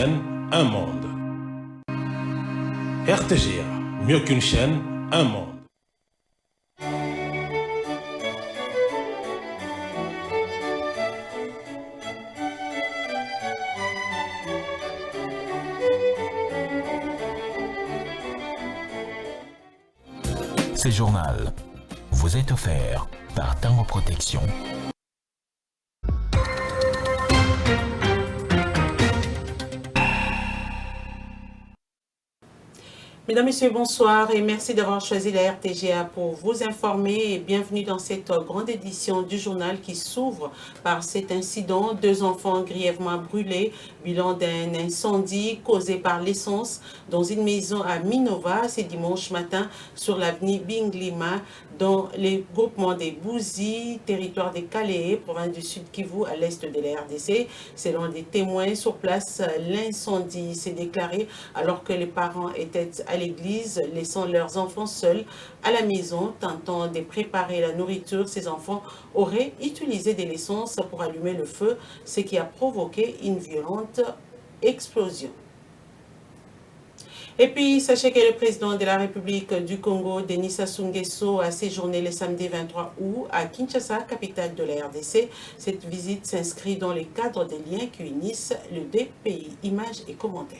chaîne, un monde. RTGA, mieux qu'une chaîne, un monde. Ce journal vous est offert par Tango Protection. Mesdames, Messieurs, bonsoir et merci d'avoir choisi la RTGA pour vous informer et bienvenue dans cette grande édition du journal qui s'ouvre par cet incident. 2 enfants grièvement brûlés, bilan d'un incendie causé par l'essence dans une maison à Minova, c'est dimanche matin sur l'avenue Binglima dans les groupements des Bouzi, territoire des Calais, province du Sud Kivu à l'est de la RDC. Selon des témoins sur place, l'incendie s'est déclaré alors que les parents étaient à l'église, laissant leurs enfants seuls à la maison, tentant de préparer la nourriture. Ces enfants auraient utilisé de l'essence pour allumer le feu, ce qui a provoqué une violente explosion. Et puis, sachez que le président de la République du Congo, Denis Sassou Nguesso, a séjourné le samedi 23 août à Kinshasa, capitale de la RDC. Cette visite s'inscrit dans le cadre des liens qui unissent les 2 pays. Images et commentaires.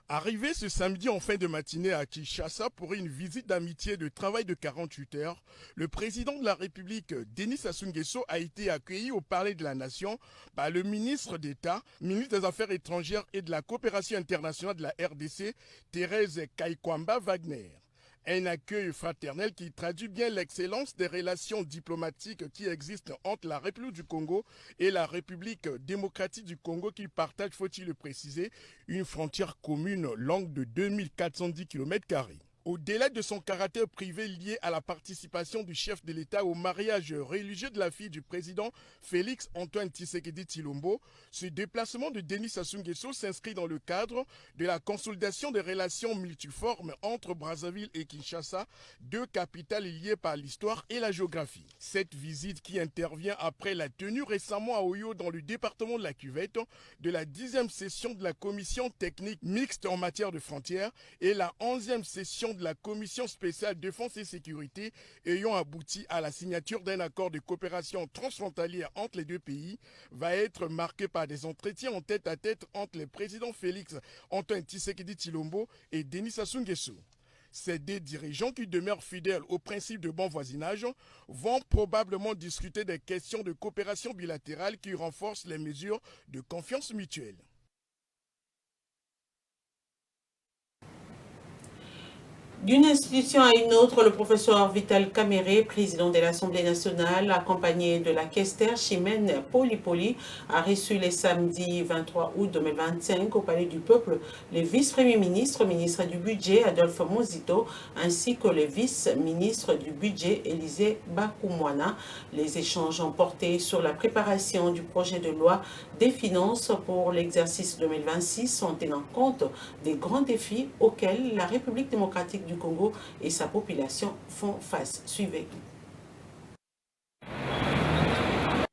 Arrivé ce samedi en fin de matinée à Kinshasa pour une visite d'amitié de travail de 48 heures, le président de la République, Denis Sassou Nguesso, a été accueilli au Palais de la Nation par le ministre d'État, ministre des Affaires étrangères et de la coopération internationale de la RDC, Thérèse Kaikwamba Wagner. Un accueil fraternel qui traduit bien l'excellence des relations diplomatiques qui existent entre la République du Congo et la République démocratique du Congo qui partagent, faut-il le préciser, une frontière commune longue de 2410 km². Au-delà de son caractère privé lié à la participation du chef de l'État au mariage religieux de la fille du président Félix Antoine Tshisekedi Tshilombo, ce déplacement de Denis Sassou Nguesso s'inscrit dans le cadre de la consolidation des relations multiformes entre Brazzaville et Kinshasa, 2 capitales liées par l'histoire et la géographie. Cette visite qui intervient après la tenue récemment à Oyo dans le département de la Cuvette de la 10e session de la commission technique mixte en matière de frontières et la 11e session de la commission spéciale défense et sécurité ayant abouti à la signature d'un accord de coopération transfrontalière entre les 2 pays va être marquée par des entretiens en tête-à-tête entre le président Félix Antoine Tshisekedi Tshilombo et Denis Sassou Nguesso. Ces 2 dirigeants qui demeurent fidèles au principe de bon voisinage vont probablement discuter des questions de coopération bilatérale qui renforcent les mesures de confiance mutuelle. D'une institution à une autre, le professeur Vital Kamere, président de l'Assemblée nationale, accompagné de la questeur Chimène Poli, a reçu le samedi 23 août 2025 au Palais du Peuple le vice-premier ministre, ministre du Budget Adolphe Muzito, ainsi que le vice-ministre du Budget Élisée Bakoumwana. Les échanges ont porté sur la préparation du projet de loi des finances pour l'exercice 2026 en tenant compte des grands défis auxquels la République démocratique du Congo et sa population font face. Suivez.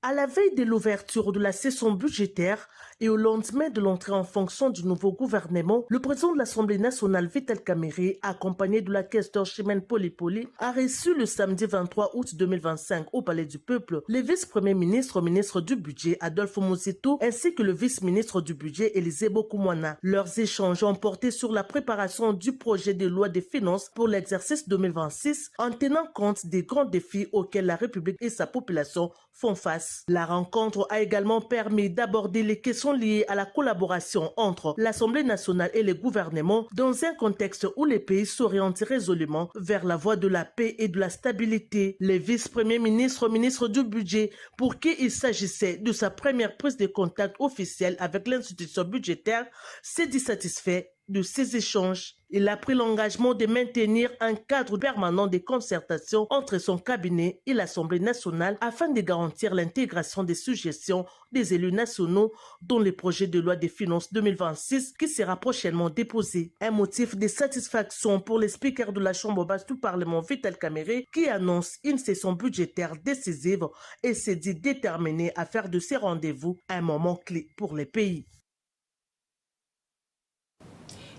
À la veille de l'ouverture de la session budgétaire et au lendemain de l'entrée en fonction du nouveau gouvernement, le président de l'Assemblée nationale, Vital Kamere, accompagné de la questeur Chimène Poli, a reçu le samedi 23 août 2025 au Palais du Peuple le vice-premier ministre, ministre du Budget Adolphe Muzito, ainsi que le vice-ministre du Budget Élisée Bakoumwana. Leurs échanges ont porté sur la préparation du projet de loi des finances pour l'exercice 2026 en tenant compte des grands défis auxquels la République et sa population font face. La rencontre a également permis d'aborder les questions liées à la collaboration entre l'Assemblée nationale et le gouvernement dans un contexte où les pays s'orientent résolument vers la voie de la paix et de la stabilité. Le vice-premier ministre, ministre du Budget, pour qui il s'agissait de sa première prise de contact officielle avec l'institution budgétaire, s'est dit satisfait de ces échanges. Il a pris l'engagement de maintenir un cadre permanent de concertation entre son cabinet et l'Assemblée nationale afin de garantir l'intégration des suggestions des élus nationaux dans le projet de loi des finances 2026 qui sera prochainement déposé. Un motif de satisfaction pour le speaker de la Chambre basse du Parlement, Vital Kamerhe, qui annonce une session budgétaire décisive et s'est dit déterminé à faire de ces rendez-vous un moment clé pour le pays.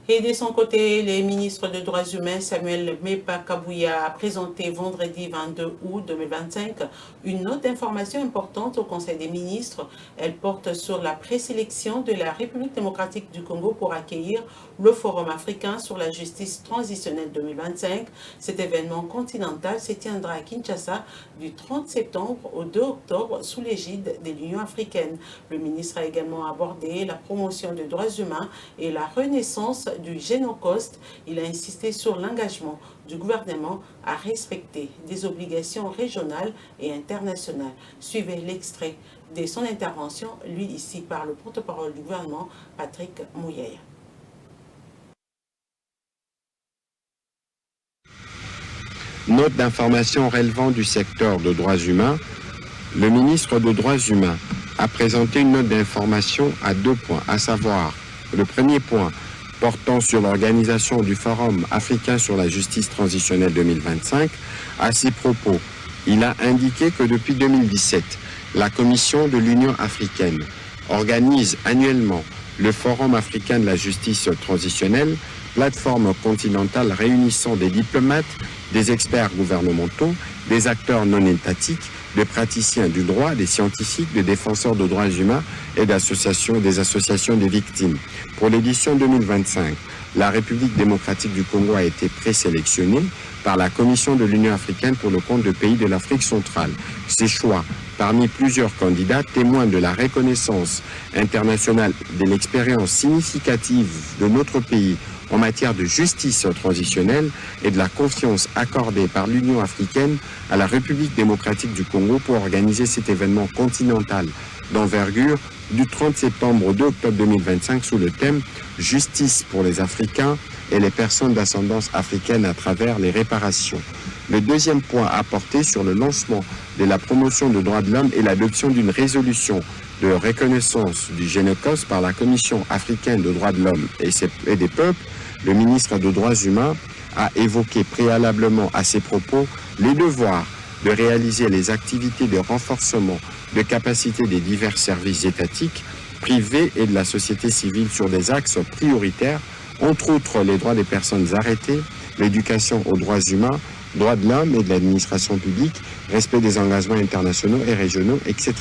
Et de son côté, le ministre des Droits humains, Samuel Mepa Kabouya, a présenté vendredi 22 août 2025 une note d'information importante au Conseil des ministres. Elle porte sur la présélection de la République démocratique du Congo pour accueillir le Forum africain sur la justice transitionnelle 2025. Cet événement continental se tiendra à Kinshasa du 30 septembre au 2 octobre sous l'égide de l'Union africaine. Le ministre a également abordé la promotion des droits humains et la renaissance du Génocoste. Il a insisté sur l'engagement du gouvernement à respecter des obligations régionales et internationales. Suivez l'extrait de son intervention, lui ici par le porte-parole du gouvernement, Patrick Mouyaya. Note d'information relevant du secteur de droits humains. Le ministre des Droits humains a présenté une note d'information à 2 points, à savoir, le premier point, portant sur l'organisation du Forum africain sur la justice transitionnelle 2025. À ces propos, il a indiqué que depuis 2017, la Commission de l'Union africaine organise annuellement le Forum africain de la justice transitionnelle, plateforme continentale réunissant des diplomates, des experts gouvernementaux, des acteurs non étatiques, des praticiens du droit, des scientifiques, des défenseurs de droits humains et des associations des victimes. Pour l'édition 2025, la République démocratique du Congo a été présélectionnée par la Commission de l'Union africaine pour le compte de pays de l'Afrique centrale. Ces choix, parmi plusieurs candidats, témoignent de la reconnaissance internationale de l'expérience significative de notre pays en matière de justice transitionnelle et de la confiance accordée par l'Union africaine à la République démocratique du Congo pour organiser cet événement continental d'envergure du 30 septembre au 2 octobre 2025 sous le thème « Justice pour les Africains et les personnes d'ascendance africaine à travers les réparations ». Le deuxième point à porter sur le lancement de la promotion des droits de l'homme et l'adoption d'une résolution de reconnaissance du Génocoste par la Commission africaine des droits de l'homme et des peuples. Le ministre des Droits humains a évoqué préalablement à ses propos les devoirs de réaliser les activités de renforcement de capacité des divers services étatiques, privés et de la société civile sur des axes prioritaires, entre autres les droits des personnes arrêtées, l'éducation aux droits humains, droits de l'homme et de l'administration publique, respect des engagements internationaux et régionaux, etc.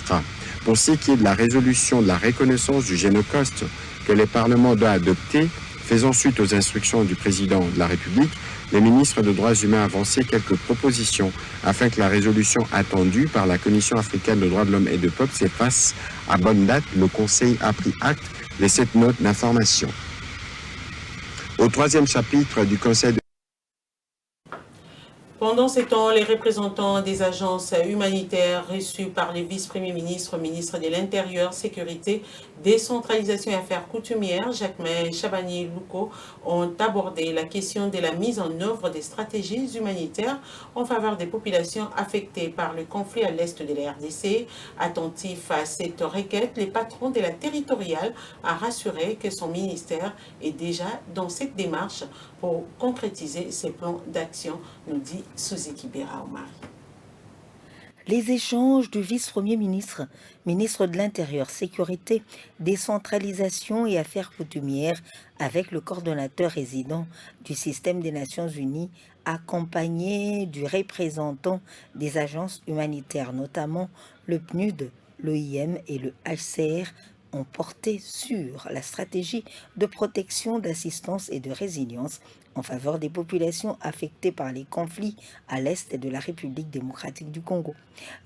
Pour ce qui est de la résolution de la reconnaissance du Génocoste que les parlements doivent adopter, faisant suite aux instructions du président de la République, les ministres des Droits humains a avancé quelques propositions afin que la résolution attendue par la Commission africaine des droits de l'homme et des peuples s'efface à bonne date. Le Conseil a pris acte de cette note d'information. Au troisième chapitre du Conseil de Pendant ces temps, les représentants des agences humanitaires reçus par les vice-premiers ministres, ministres de l'Intérieur, Sécurité, Décentralisation et Affaires coutumières, Jacquemain Chabani-Louko, ont abordé la question de la mise en œuvre des stratégies humanitaires en faveur des populations affectées par le conflit à l'est de la RDC. Attentif à cette requête, les patrons de la territoriale a rassuré que son ministère est déjà dans cette démarche pour concrétiser ses plans d'action, nous dit Suzy Kibera Omar. Les échanges du vice-premier ministre, ministre de l'Intérieur, Sécurité, Décentralisation et Affaires coutumières avec le coordonnateur résident du système des Nations Unies, accompagné du représentant des agences humanitaires, notamment le PNUD, l'OIM et le HCR, ont porté sur la stratégie de protection, d'assistance et de résilience en faveur des populations affectées par les conflits à l'est de la République démocratique du Congo.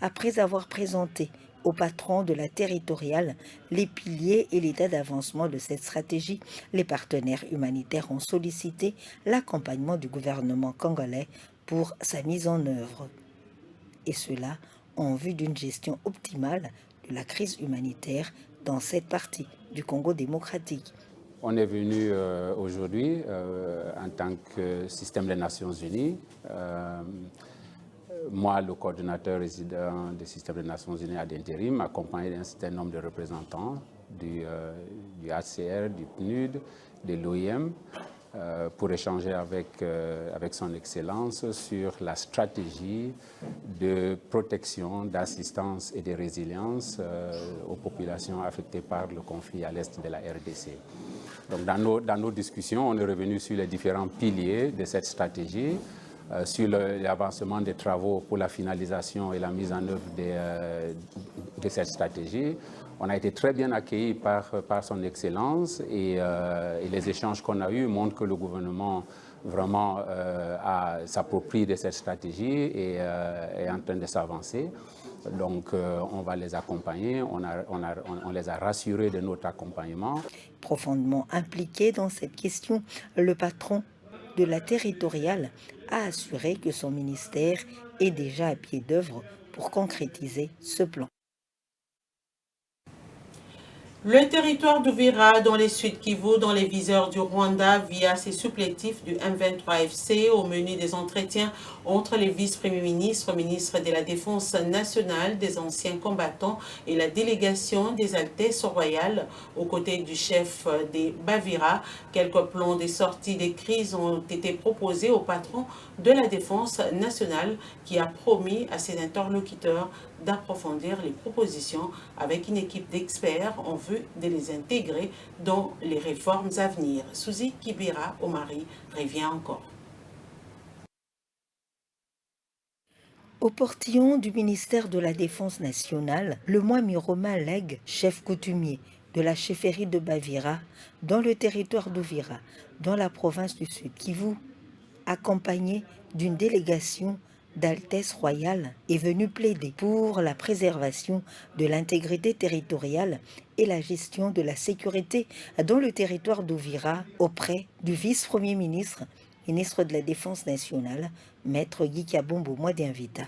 Après avoir présenté au patron de la territoriale les piliers et l'état d'avancement de cette stratégie, les partenaires humanitaires ont sollicité l'accompagnement du gouvernement congolais pour sa mise en œuvre. Et cela en vue d'une gestion optimale de la crise humanitaire dans cette partie du Congo démocratique. On est venu aujourd'hui en tant que système des Nations Unies. Moi, le coordonnateur résident du système des Nations Unies ad intérim, accompagné d'un certain nombre de représentants du HCR, du PNUD, de l'OIM, pour échanger avec son Excellence sur la stratégie de protection, d'assistance et de résilience aux populations affectées par le conflit à l'est de la RDC. Donc, dans nos discussions, on est revenu sur les différents piliers de cette stratégie, sur l'avancement des travaux pour la finalisation et la mise en œuvre de cette stratégie. On a été très bien accueillis par son Excellence et les échanges qu'on a eus montrent que le gouvernement vraiment s'approprie de cette stratégie et est en train de s'avancer. Donc on va les accompagner, on les a rassurés de notre accompagnement. Profondément impliqué dans cette question, le patron de la territoriale a assuré que son ministère est déjà à pied d'œuvre pour concrétiser ce plan. Le territoire d'Uvira dans les Sud Kivu, dans les viseurs du Rwanda via ses supplétifs du M23FC au menu des entretiens entre les vice-premiers ministres, ministres de la Défense nationale, des anciens combattants et la délégation des Altesses royales aux côtés du chef des Bavira. Quelques plans des sorties des crises ont été proposés au patron de la Défense nationale qui a promis à ses interlocuteurs d'approfondir les propositions avec une équipe d'experts en vue de les intégrer dans les réformes à venir. Suzy Kibira Omari revient encore. Au portillon du ministère de la Défense nationale, le Mwami Romain Leg, chef coutumier de la chefferie de Bavira, dans le territoire d'Uvira, dans la province du Sud Kivu, accompagné d'une délégation d'Altesse royale, est venu plaider pour la préservation de l'intégrité territoriale et la gestion de la sécurité dans le territoire d'Uvira auprès du vice-premier ministre, ministre de la Défense nationale, Maître Guy Kabombo Mwadianvita.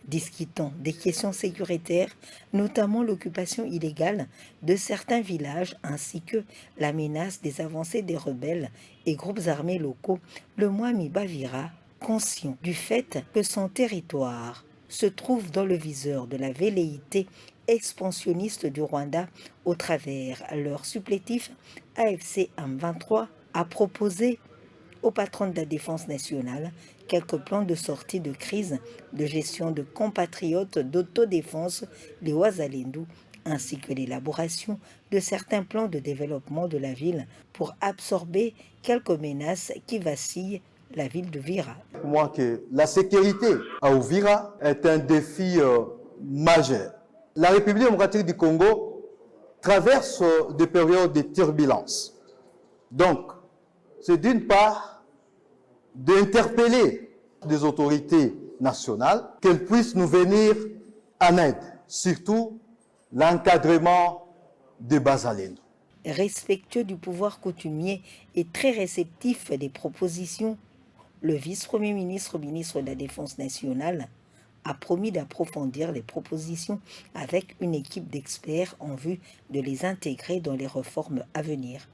Discutant des questions sécuritaires, notamment l'occupation illégale de certains villages ainsi que la menace des avancées des rebelles et groupes armés locaux, le Mwami Bavira, conscient du fait que son territoire se trouve dans le viseur de la velléité expansionniste du Rwanda au travers leur supplétif AFC M23, a proposé au patron de la Défense nationale quelques plans de sortie de crise, de gestion de compatriotes d'autodéfense, les Wazalendou, ainsi que l'élaboration de certains plans de développement de la ville pour absorber quelques menaces qui vacillent la ville d'Uvira. Pour moi, que la sécurité à Uvira est un défi majeur. La République démocratique du Congo traverse des périodes de turbulence. Donc, c'est d'une part d'interpeller des autorités nationales qu'elles puissent nous venir en aide, surtout l'encadrement des Bazalendo. Respectueux du pouvoir coutumier et très réceptif des propositions, le vice-premier ministre, ministre de la Défense nationale, a promis d'approfondir les propositions avec une équipe d'experts en vue de les intégrer dans les réformes à venir.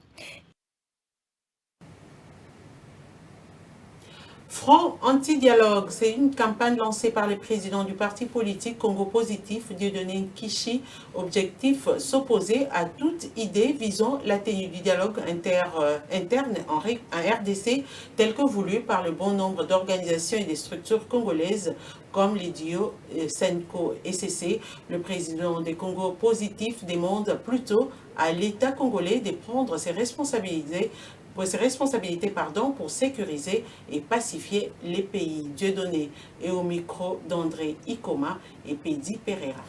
Front anti-dialogue, c'est une campagne lancée par le président du parti politique Congo Positif, Dieudonné Kishi. Objectif, s'opposer à toute idée visant la tenue du dialogue interne en RDC, tel que voulu par le bon nombre d'organisations et des structures congolaises comme les DIO, SENCO et CC. Le président des Congo Positif demande plutôt à l'État congolais de prendre ses responsabilités pour sécuriser et pacifier les pays. Dieudonné et au micro d'André Ikoma et Pedi Pereira.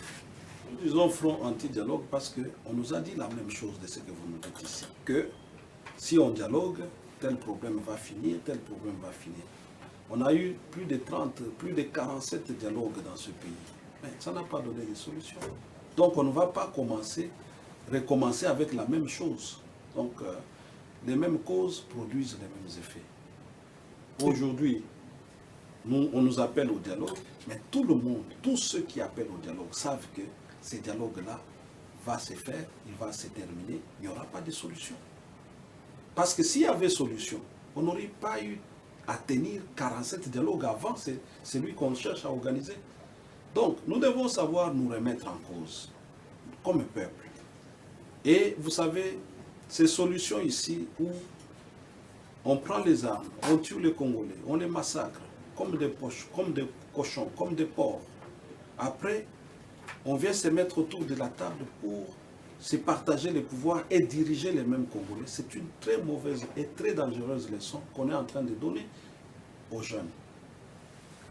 Nous disons front anti-dialogue parce qu'on nous a dit la même chose de ce que vous nous dites ici. Que si on dialogue, tel problème va finir, tel problème va finir. On a eu plus de 47 dialogues dans ce pays. Mais ça n'a pas donné de solution. Donc on ne va pas recommencer avec la même chose. Donc les mêmes causes produisent les mêmes effets. Aujourd'hui, on nous appelle au dialogue, mais tout le monde, tous ceux qui appellent au dialogue savent que ce dialogue-là va se faire, il va se terminer, il n'y aura pas de solution. Parce que s'il y avait solution, on n'aurait pas eu à tenir 47 dialogues avant celui qu'on cherche à organiser. Donc, nous devons savoir nous remettre en cause, comme peuple. Et vous savez, ces solutions ici où on prend les armes, on tue les Congolais, on les massacre comme des poches, comme des cochons, comme des porcs. Après, on vient se mettre autour de la table pour se partager les pouvoirs et diriger les mêmes Congolais. C'est une très mauvaise et très dangereuse leçon qu'on est en train de donner aux jeunes.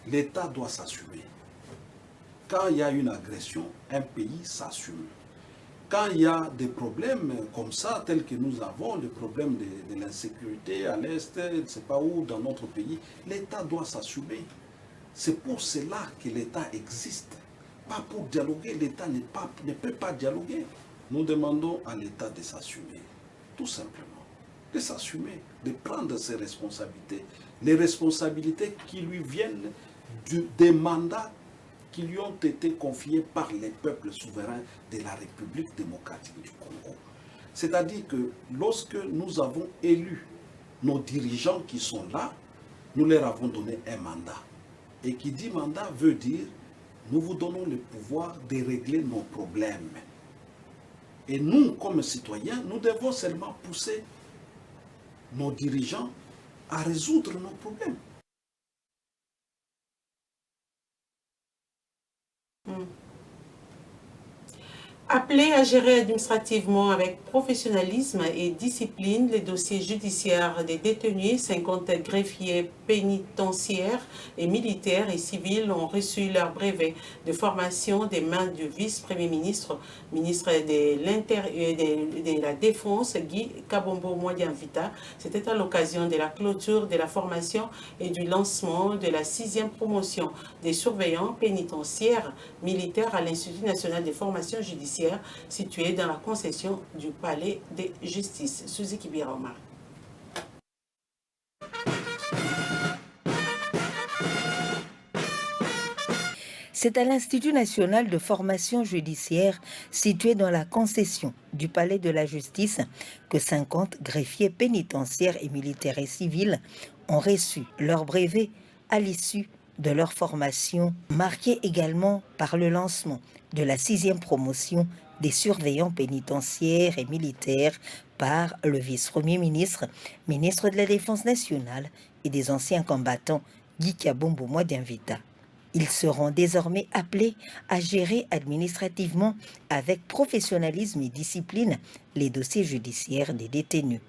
L'État doit s'assumer. Quand il y a une agression, un pays s'assume. Quand il y a des problèmes comme ça, tels que nous avons, le problème de l'insécurité à l'Est, je ne sais pas où, dans notre pays, l'État doit s'assumer. C'est pour cela que l'État existe. Pas pour dialoguer, l'État ne peut pas dialoguer. Nous demandons à l'État de s'assumer, tout simplement. De s'assumer, de prendre ses responsabilités. Les responsabilités qui lui viennent des mandats qui lui ont été confiés par les peuples souverains de la République démocratique du Congo. C'est-à-dire que lorsque nous avons élu nos dirigeants qui sont là, nous leur avons donné un mandat. Et qui dit mandat veut dire, nous vous donnons le pouvoir de régler nos problèmes. Et nous, comme citoyens, nous devons seulement pousser nos dirigeants à résoudre nos problèmes. Appelés à gérer administrativement avec professionnalisme et discipline les dossiers judiciaires des détenus, 50 greffiers pénitentiaires et militaires et civils ont reçu leur brevet de formation des mains du vice-premier ministre, ministre de la Défense, Guy Kabombo Modianvita. C'était à l'occasion de la clôture de la formation et du lancement de la 6e promotion des surveillants pénitentiaires militaires à l'Institut national de formation judiciaire situé dans la concession du Palais de Justice. Suzy Kibira Omar. C'est à l'Institut national de formation judiciaire situé dans la concession du Palais de la Justice que 50 greffiers pénitentiaires et militaires et civils ont reçu leur brevet à l'issue de leur formation, marquée également par le lancement de la 6e promotion des surveillants pénitentiaires et militaires par le vice-premier ministre, ministre de la Défense nationale et des anciens combattants Guy Kabombo Modianvita. Ils seront désormais appelés à gérer administrativement avec professionnalisme et discipline les dossiers judiciaires des détenus.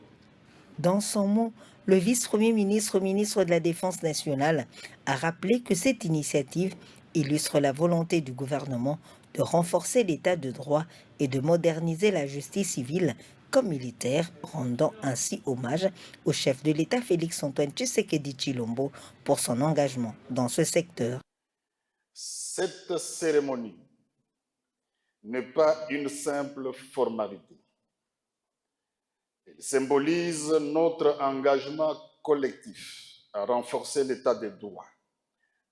Dans son mot, le vice-premier ministre, ministre de la Défense nationale, a rappelé que cette initiative illustre la volonté du gouvernement de renforcer l'état de droit et de moderniser la justice civile comme militaire, rendant ainsi hommage au chef de l'État Félix-Antoine Tshisekedi Tshilombo pour son engagement dans ce secteur. Cette cérémonie n'est pas une simple formalité. Elle symbolise notre engagement collectif à renforcer l'état de droit,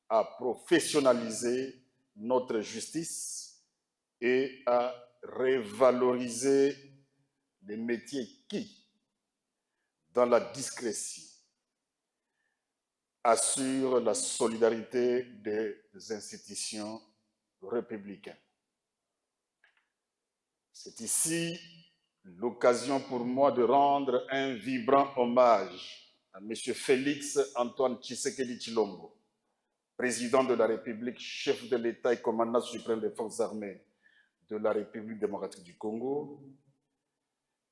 à professionnaliser notre justice et à revaloriser les métiers qui, dans la discrétion, assurent la solidarité des institutions républicaines. C'est ici l'occasion pour moi de rendre un vibrant hommage à M. Félix-Antoine Tshisekedi Tshilombo, président de la République, chef de l'État et commandant suprême des forces armées de la République démocratique du Congo,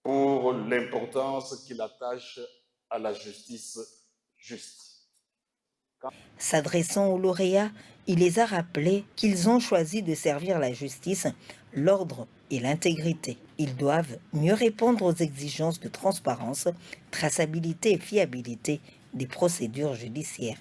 pour l'importance qu'il attache à la justice juste. S'adressant aux lauréats, il les a rappelés qu'ils ont choisi de servir la justice, l'ordre et l'intégrité. Ils doivent mieux répondre aux exigences de transparence, traçabilité et fiabilité des procédures judiciaires.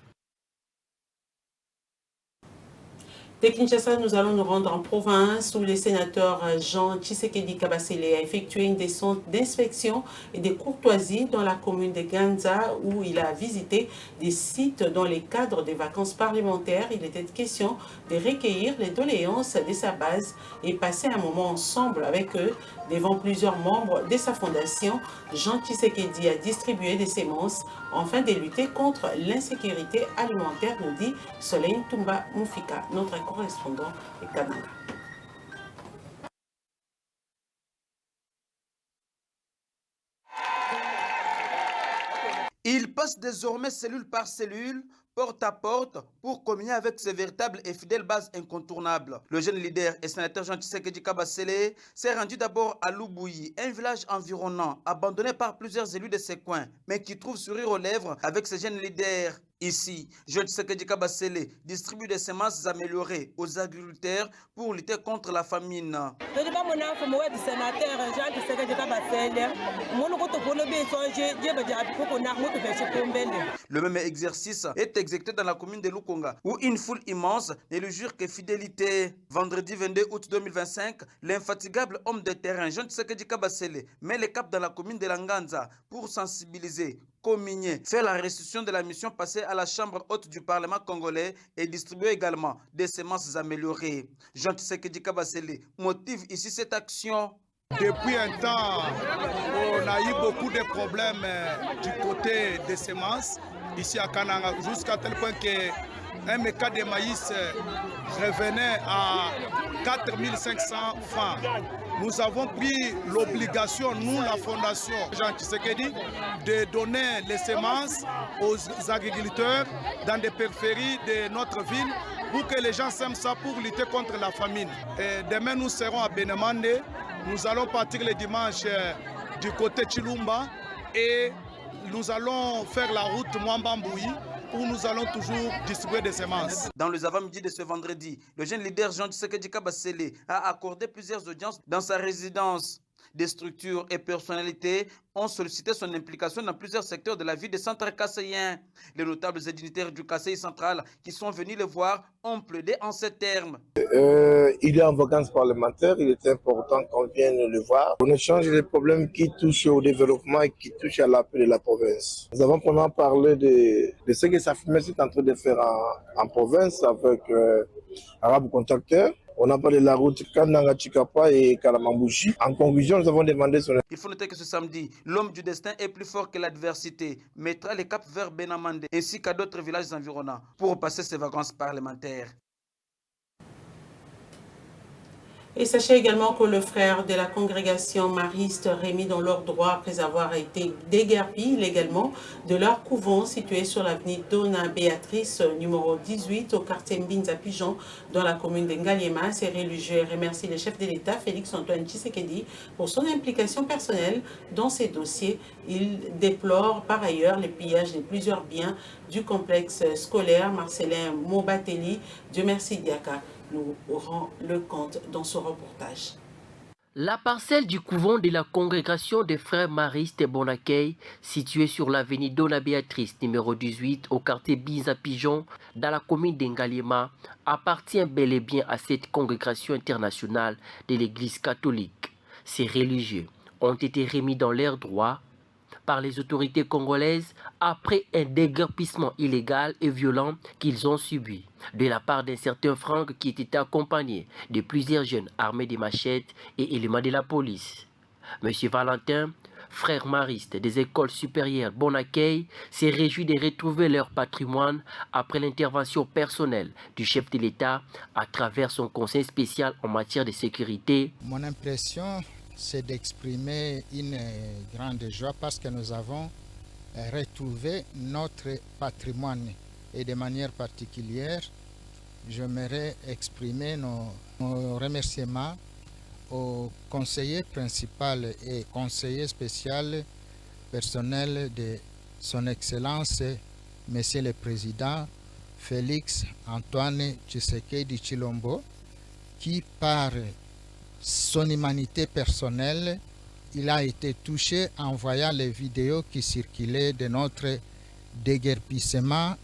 De Kinshasa, nous allons nous rendre en province où le sénateur Jean Tshisekedi Kabasele a effectué une descente d'inspection et de courtoisie dans la commune de Ganza où il a visité des sites dans le cadre des vacances parlementaires. Il était question de recueillir les doléances de sa base et passer un moment ensemble avec eux. Devant plusieurs membres de sa fondation, Jean Tshisekedi a distribué des semences afin de lutter contre l'insécurité alimentaire, nous dit Soleil Tumba Moufika, notre correspondant de Kananga. Il passe désormais cellule par cellule, porte à porte, pour communier avec ses véritables et fidèles bases incontournables. Le jeune leader et sénateur Jean Tshisekedi Kabasele s'est rendu d'abord à Lubuyi, un village environnant, abandonné par plusieurs élus de ses coins, mais qui trouve sourire aux lèvres avec ses jeunes leaders. Ici, Jean Tshisekedi Kabasele distribue des semences améliorées aux agriculteurs pour lutter contre la famine. Le même exercice est exécuté dans la commune de Lukonga, où une foule immense ne lui jure que fidélité. Vendredi 22 août 2025, l'infatigable homme de terrain Jean Tshisekedi Kabasele met le cap dans la commune de Langanza pour sensibiliser, communier, faire la restitution de la mission passée à la Chambre haute du Parlement congolais et distribuer également des semences améliorées. Jean Tshisekedi Kabasele motive ici cette action. Depuis un temps, on a eu beaucoup de problèmes du côté des semences ici à Kananga, jusqu'à tel point qu'un méca de maïs revenait à 4500 francs. Nous avons pris l'obligation, nous la fondation Jean Tshisekedi, de donner les semences aux agriculteurs dans des périphéries de notre ville pour que les gens sèment ça pour lutter contre la famine. Et demain nous serons à Benemande, nous allons partir le dimanche du côté Chilumba et nous allons faire la route Mwambambouyi où nous allons toujours distribuer des semences. Dans les avant-midi de ce vendredi, le jeune leader Jean Tshisekedi Kabasele a accordé plusieurs audiences dans sa résidence. Des structures et personnalités ont sollicité son implication dans plusieurs secteurs de la vie des centres kasséens. Les notables et dignitaires du Kassai central qui sont venus le voir ont plaidé en ces termes. Il est en vacances parlementaires, il est important qu'on vienne le voir. On échange les problèmes qui touchent au développement et qui touchent à la paix de la province. Nous avons pendant parlé de ce que Safimé est en train de faire en province avec Arabe Contacteur. On a parlé de la route Kananga Chikapa et Kalamambouchi. En conclusion, nous avons demandé son... Il faut noter que ce samedi, l'homme du destin est plus fort que l'adversité, mettra les caps vers Benamande ainsi qu'à d'autres villages environnants pour passer ses vacances parlementaires. Et sachez également que le frère de la congrégation mariste remis dans leur droit après avoir été déguerpis illégalement de leur couvent situé sur l'avenue Dona Béatrice numéro 18 au quartier Mbinza Pigeon dans la commune d'Engaliema. Ces religieux remercient le chef de l'État Félix Antoine Tshisekedi pour son implication personnelle dans ces dossiers. Il déplore par ailleurs le pillage de plusieurs biens du complexe scolaire Marcelin Mobatelli. Dieu merci Diaka nous rend le compte dans ce reportage. La parcelle du couvent de la congrégation des frères maristes et Bon Accueil, située sur l'avenue Dona Béatrice numéro 18 au quartier Binza Pigeon dans la commune d'Engaliema, appartient bel et bien à cette congrégation internationale de l'Église catholique. Ces religieux ont été remis dans leurs droits par les autorités congolaises après un déguerpissement illégal et violent qu'ils ont subi de la part d'un certain Franck qui était accompagné de plusieurs jeunes armés de machettes et éléments de la police. Monsieur Valentin, frère mariste des écoles supérieures Bon Accueil, s'est réjoui de retrouver leur patrimoine après l'intervention personnelle du chef de l'État à travers son conseil spécial en matière de sécurité. Mon impression, c'est d'exprimer une grande joie parce que nous avons retrouvé notre patrimoine. Et de manière particulière, j'aimerais exprimer nos remerciements au conseiller principal et conseiller spécial personnel de son Excellence, Monsieur le Président Félix Antoine Tshisekedi Tshilombo, qui par son humanité personnelle, il a été touché en voyant les vidéos qui circulaient de notre déguerpissement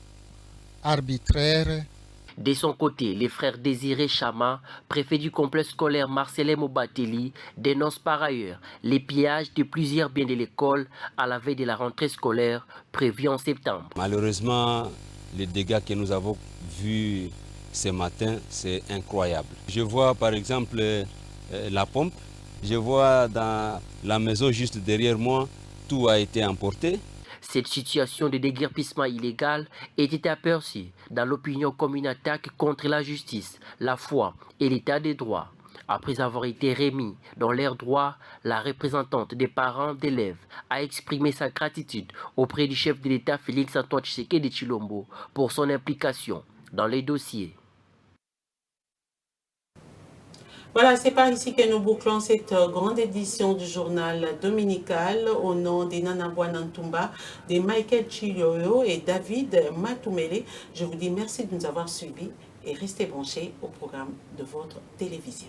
arbitraire. De son côté, les frères Désiré Chama, préfet du complexe scolaire Marcelin Mobateli, dénoncent par ailleurs les pillages de plusieurs biens de l'école à la veille de la rentrée scolaire prévue en septembre. Malheureusement, les dégâts que nous avons vus ce matin, c'est incroyable. Je vois par exemple la pompe, je vois dans la maison juste derrière moi, tout a été emporté. Cette situation de déguerpissement illégal était aperçue dans l'opinion comme une attaque contre la justice, la foi et l'état des droits. Après avoir été remis dans leurs droits, la représentante des parents d'élèves a exprimé sa gratitude auprès du chef de l'État Félix Antoine Tshisekedi Tshilombo pour son implication dans les dossiers. Voilà, c'est par ici que nous bouclons cette grande édition du journal dominical au nom de Nana Bouanantumba, de Michael Chiyoyo et David Matoumele. Je vous dis merci de nous avoir suivis et restez branchés au programme de votre télévision.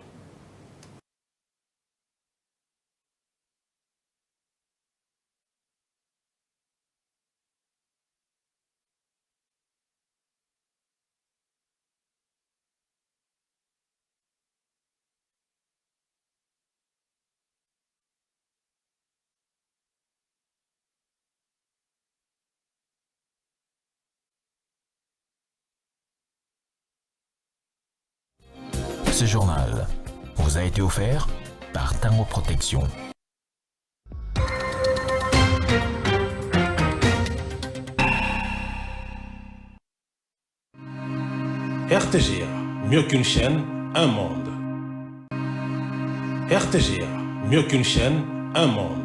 Ce journal vous a été offert par Tango Protection. RTGA, mieux qu'une chaîne, un monde. RTGA, mieux qu'une chaîne, un monde.